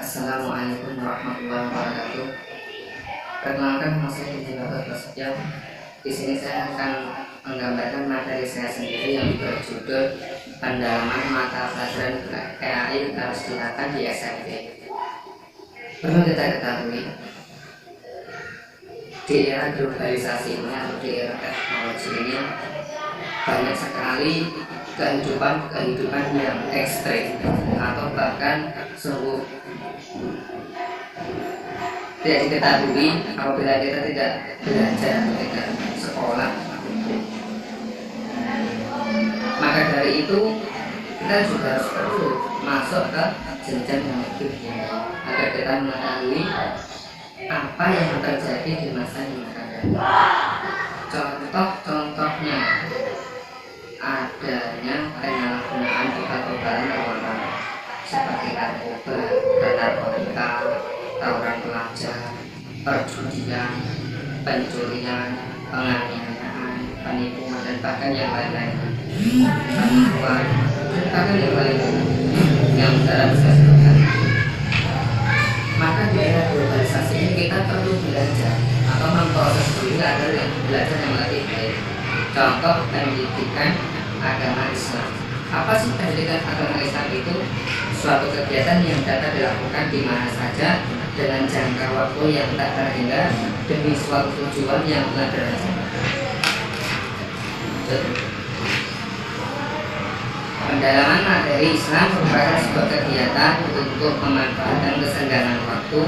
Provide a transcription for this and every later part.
Assalamualaikum warahmatullahi wabarakatuh. Perkenalkan, nama saya Injibatul Prasetyo. Di sini saya akan menggambarkan materi saya sendiri yang berjudul pendalaman mata pelajaran PAI harus dilakukan di SMP. Perlu kita ketahui, di era globalisasi ini atau di era teknologi ini banyak sekali kehidupan yang ekstrim atau bahkan sungguh tidak diketahui apabila kita tidak belajar atau tidak sekolah. Maka dari itu kita juga harus perlu masuk ke jenjang yang lebih tinggi agar kita mengetahui apa yang terjadi di masa yang akan datang. Contohnya adanya penyalahgunaan obat-obatan terlarang seperti narkoba, narkotika, tawuran pelajar, perjudian, pencurian, penganiayaan, penipuan, dan bahkan yang lain-lain. Penipuan, bahkan yang lain-lain yang tidak bisa sebutkan. Maka di era globalisasi ini kita perlu belajar atau memproses diri agar belajar yang lebih baik. Contoh pendidikan agama Islam. Apa sih pendidikan agama Islam itu? Suatu kegiatan yang dapat dilakukan di mana saja dengan jangka waktu yang tak terhingga demi suatu tujuan yang telah direncanakan. Pendalaman materi Islam merupakan sebuah kegiatan untuk memanfaatkan kesenggangan waktu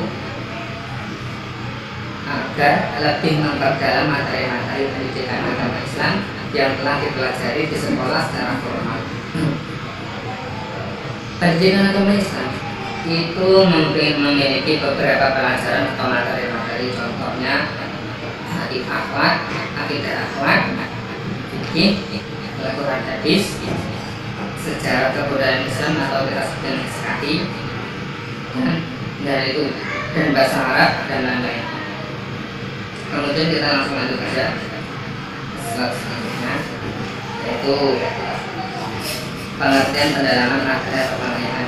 agar lebih memperdalam materi-materi pendidikan agama Islam yang telah dipelajari di sekolah secara formal. Pendidikan agama Islam itu memiliki beberapa pelajaran atau materi-materi, contohnya hadis akhlak, akidah akhlak, fikih, Al-Quran hadis, sejarah kebudayaan Islam atau kita sebut dengan SKI, dan bahasa Arab dan lain-lain. Kemudian kita langsung lanjut saja slide selanjutnya, yaitu pengertian pendalaman materi atau pengayaan.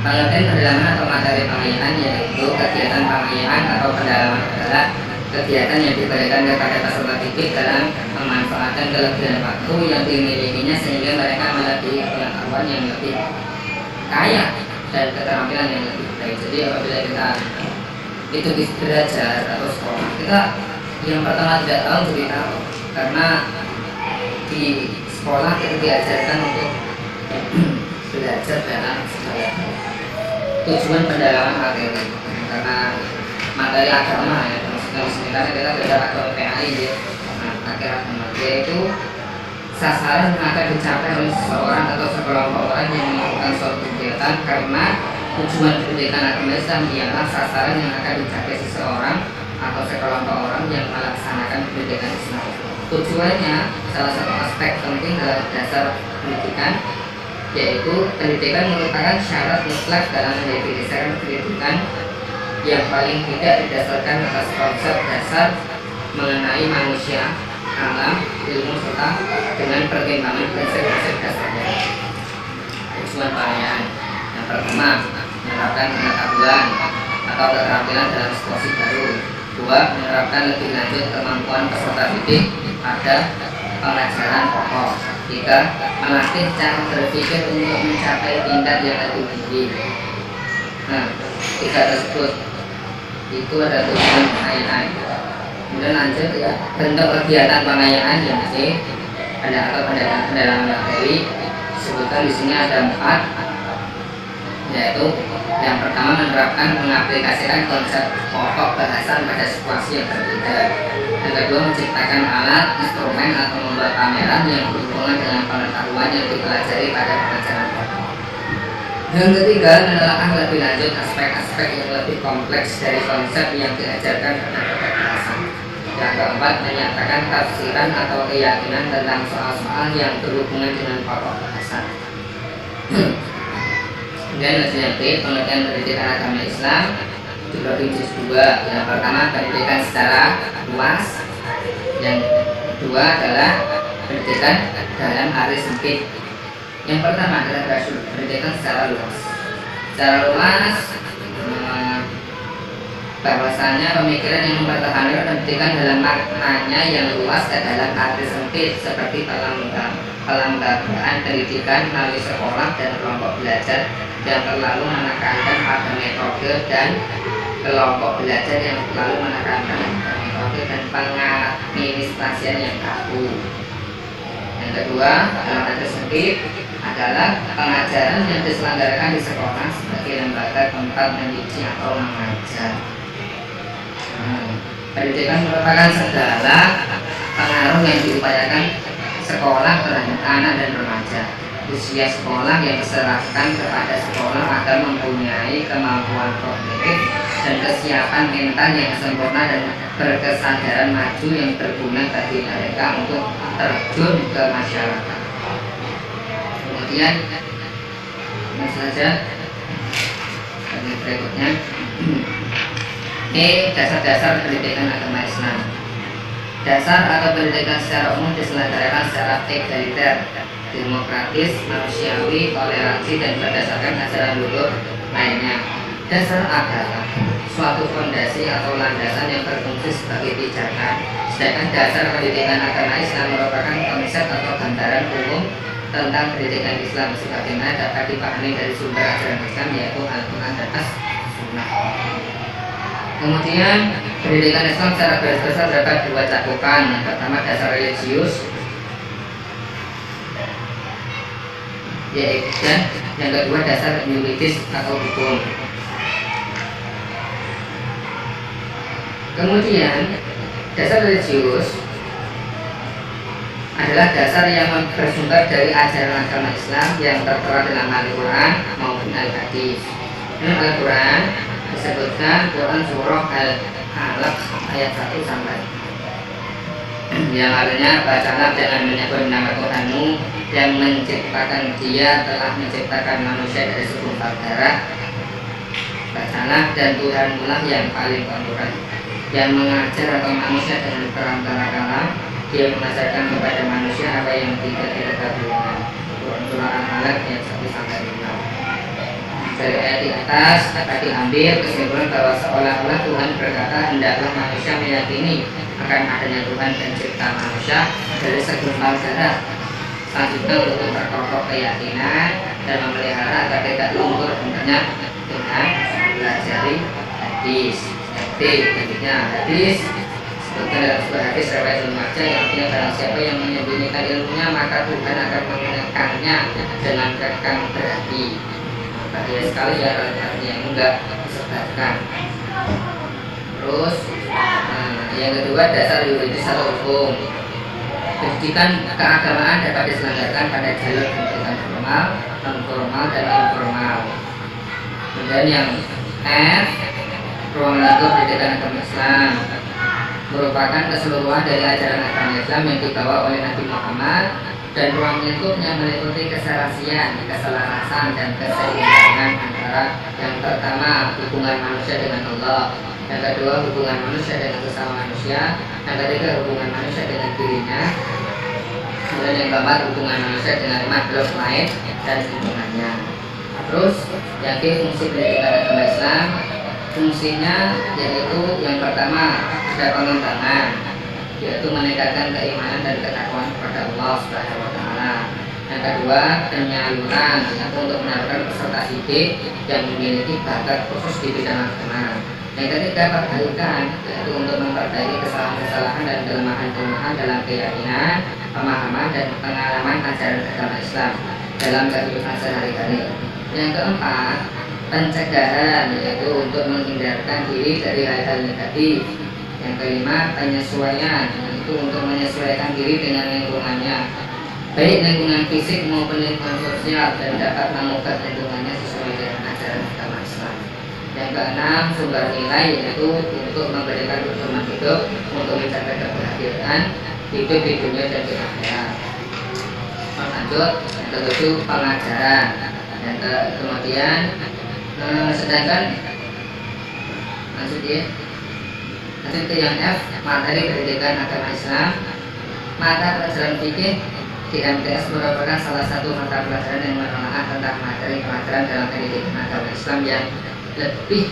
Pengertian pendalaman atau materi pengayaan yaitu kegiatan pengayaan atau pendalaman adalah kegiatan yang diberikan kepada peserta didik dalam memanfaatkan kelebihan waktu yang dimilikinya sehingga mereka melebihi pengetahuan yang lebih kaya dan keterampilan yang lebih baik. Jadi apabila kita itu belajar atau sekolah, kita yang pertama tidak tahu jadi tahu, karena di sekolah kita diajarkan untuk belajar dalam segala tujuan pendalaman materi, karena materi agama ya, sementara kita belajar agama PAI ya. Akhir agama yaitu sasaran yang akan dicapai oleh seseorang atau sekelompok orang yang melakukan suatu kegiatan, karena tujuan pendidikan agama Islam ialah sasaran yang akan dicapai seseorang atau sekelompok orang yang melaksanakan pendidikan Islam. Tujuannya, salah satu aspek penting dalam dasar pendidikan, yaitu pendidikan merupakan syarat mutlak dalam mendefinisikan pendidikan yang paling tidak didasarkan atas konsep dasar mengenai manusia, alam, ilmu, serta dengan pertimbangan prinsip-prinsip dasarnya. Tujuan pengayaan yang pertama, menerapkan pengetahuan atau keterampilan dalam situasi baru. Dua, menerapkan lebih lanjut kemampuan peserta didik pada pengajaran pokok. Tiga, melatih cara berpikir untuk mencapai tingkat yang lebih tinggi. Nah, tiga tersebut itu ada tujuan pengayaan. Kemudian lanjut ya, bentuk kegiatan pengayaan yang masih ada atau pendalaman materi. Disebutkan di sini ada 4, yaitu yang pertama menerapkan mengaplikasikan konsep pokok bahasan pada situasi yang berbeda. Yang kedua menciptakan alat, instrumen atau membuat pameran yang berhubungan dengan pengetahuan yang dipelajari pada pengajaran pokok. Yang ketiga menelaah lebih lanjut aspek-aspek yang lebih kompleks dari konsep yang diajarkan pada pokok bahasan. Yang keempat menyatakan tafsiran atau keyakinan tentang soal-soal yang berhubungan dengan pokok bahasan. Kemudian lanjut pengertian pendidikan agama Islam dibagi jenis 2. Yang pertama pendidikan secara luas, yang kedua adalah pendidikan dalam arti sempit. Yang pertama adalah pendidikan secara luas. Secara luas, bahwasanya pemikiran yang mempertahankan pendidikan dalam maknanya yang luas ke dalam arti sempit seperti pelembagaan pendidikan melalui sekolah dan kelompok belajar yang terlalu menekankan pada metode dan kelompok belajar yang terlalu menekankan pada metode dan pengadministrasian yang kaku. Yang kedua, dalam arti sempit adalah pengajaran yang diselenggarakan di sekolah sebagai lembaga tempat mendidik atau mengajar. Pendidikan merupakan segala pengaruh yang diupayakan sekolah terhadap anak dan remaja. Usia sekolah yang diserahkan kepada sekolah agar mempunyai kemampuan kognitif dan kesiapan mental yang sempurna dan berkesadaran maju yang berguna bagi mereka untuk terjun ke masyarakat. Kemudian ini saja berikutnya. Dasar-dasar pendidikan agama Islam. Dasar atau pendidikan secara umum diselenggarakan secara egaliter, demokratis, manusiawi, toleransi, dan berdasarkan ajaran luhur lainnya. Dasar adalah suatu fondasi atau landasan yang berfungsi sebagai pijakan, sedangkan dasar pendidikan agama Islam merupakan konsep atau gambaran umum tentang pendidikan Islam sebagaimana dapat dipahami dari sumber ajaran Islam yaitu Al-Quran dan As-Sunnah. Kemudian pendidikan Islam secara garis besar dapat dua cakupan. Yang pertama dasar religius, yaitu, dan yang kedua dasar yuridis atau hukum. Kemudian dasar religius adalah dasar yang bersumber dari ajaran agama Islam yang tertera dalam Al-Quran maupun Al-Hadis. Dalam Al-Quran disebutkan Quran surah Al-Alaq ayat 1 sampai yang artinya bacalah jangan menyebut nama Tuhanmu yang menciptakan dia telah menciptakan manusia dari segumpal darah. Bacalah dan Tuhanmu lah yang paling pemurah yang mengajar atau manusia dengan perantara kalam. Dia mengajarkan kepada manusia apa yang tidak diketahuinya. Quran surah Al-Alaq ayat 1 sampai 5. Dari ayat di atas dapat diambil kesimpulan bahwa seolah-olah Tuhan berkata hendaklah manusia meyakini akan adanya Tuhan pencipta manusia dari segumpal darah. Selanjutnya untuk memperkokoh keyakinan dan memelihara agar tidak luntur benarnya dengan mempelajari hadis. Berikutnya hadis sebutkan dalam sebuah hadis riwayat Ibnu Majah yang artinya barang siapa yang menyembunyikan ilmunya maka Tuhan akan mengenakannya dengan kekang berarti. Bahaya sekali ya artinya enggak disebarkan. Terus yang kedua dasar yuridis atau hukum. Pendidikan keagamaan dapat diselenggarakan pada jalur pendidikan formal, non formal dan informal. Kemudian yang F, ruang lingkup pendidikan agama Islam merupakan keseluruhan dari ajaran agama Islam yang dibawa oleh Nabi Muhammad, dan ruang lingkupnya meliputi keserasian, keselarasan, dan keseimbangan antara yang pertama hubungan manusia dengan Allah, yang kedua hubungan manusia dengan sesama manusia, yang ketiga hubungan manusia dengan dirinya, kemudian yang keempat hubungan manusia dengan makhluk lain dan lingkungannya. Terus yang fungsi pendidikan agama Islam, fungsinya yaitu yang pertama ada pengembangan, yaitu meningkatkan keimanan dan ketakwaan kepada Allah Subhanahu wa taala. Yang kedua, penyaluran, yaitu untuk menawarkan peserta didik yang memiliki bakat khusus di bidang agama. Yang ketiga, perbaikan, yaitu untuk memperbaiki kesalahan-kesalahan dan kelemahan-kelemahan dalam keyakinan, pemahaman dan pengalaman ajaran agama Islam dalam kehidupan sehari-hari. Yang keempat, pencegahan, yaitu untuk menghindarkan diri dari hal-hal negatif. Yang kelima, penyesuaian, yaitu untuk menyesuaikan diri dengan lingkungannya, baik lingkungan fisik maupun lingkungan sosial, dan dapat mengubah lingkungannya sesuai dengan ajaran agama Islam. Yang keenam, sumber nilai, yaitu untuk memberikan pedoman hidup untuk mencapai kebahagiaan hidup di dunia dan di akhirat. Lanjut, yang ketujuh, pengajaran. Dan kemudian sedangkan lanjut ke yang F, materi pendidikan agama Islam, mata pelajaran fikih Di MTS merupakan salah satu mata pelajaran yang menelaah tentang materi pelajaran dalam pendidikan agama Islam yang lebih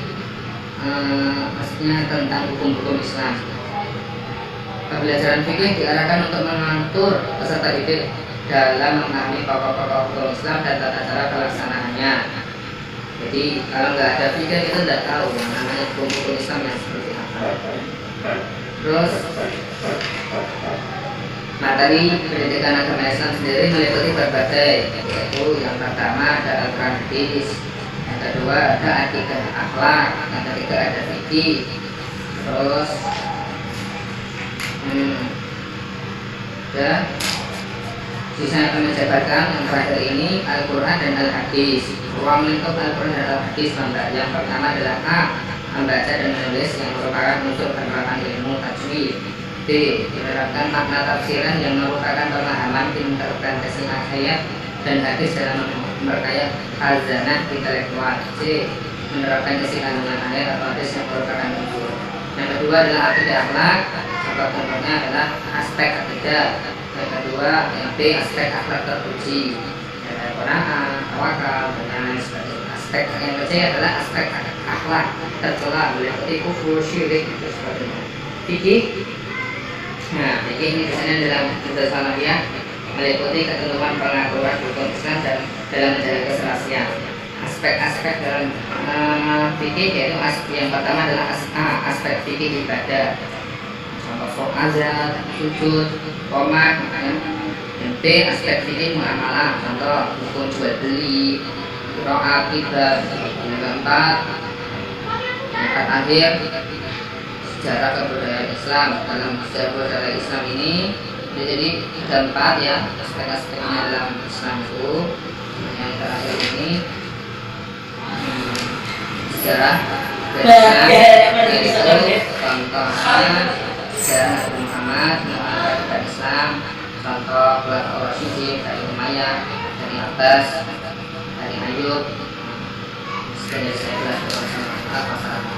maksudnya tentang hukum-hukum Islam. Pembelajaran fikih diarahkan untuk mengatur peserta didik dalam memahami pokok-pokok hukum Islam dan tata cara pelaksanaannya. Jadi kalau nggak ada fikih kita tidak tahu yang namanya hukum-hukum Islam yang seperti apa. Terus materi pendidikan agama Islam sendiri meliputi berbagai, yaitu yang pertama ada Al-Quran hadis, yang kedua ada akidah akhlak, yang ketiga ada fikih. Terus ya sisa akan menjabarkan yang terakhir ini Al-Quran dan Al-Hadis. Ruang lingkup Al-Quran dan Al-Hadis yang pertama adalah A. Membaca dan menulis yang merupakan unsur penerapan ilmu tajwid. B. Menerapkan makna tafsiran yang merupakan pemahaman interpretasi ayat dan hadis dalam memperkaya khazanah intelektual. C. Menerapkan isi kandungan ayat atau hadis yang merupakan unsur. Yang kedua adalah akidah akhlak. Contohnya adalah aspek akidah. Yang kedua yang B. Aspek akhlak terpuji, Quran, tawakal, dan lain sebagainya. Aspek yang ketiga adalah aspek akhlak tercela, meliputi kufur, syirik, dan sebagainya. Fikih. Nah, fikih ini biasanya dalam Judul Salafiyah meliputi ketentuan pengaturan hukum Islam dan dalam menjaga keserasian. Aspek-aspek dalam fikih yaitu yang pertama adalah aspek fikih ibadah. Contoh sholat, azan, sujud, qomat, dan B. Aspek fikih muamalah. Contoh hukum jual beli, qiraah, qiblah. Yang keempat akhir sejarah kebudayaan Islam. Dalam sejarah kebudayaan Islam ini jadi ada 4 ya aspek-aspeknya dalam Islam itu. Yang terakhir ini sejarah kebudayaan, yaitu contohnya sejarah Nabi Muhammad mengajarkan Islam. Contoh Khulafaur Rasyidin dari Umayyah, dari Abbas, dari Ayyub. Sekian dari saya.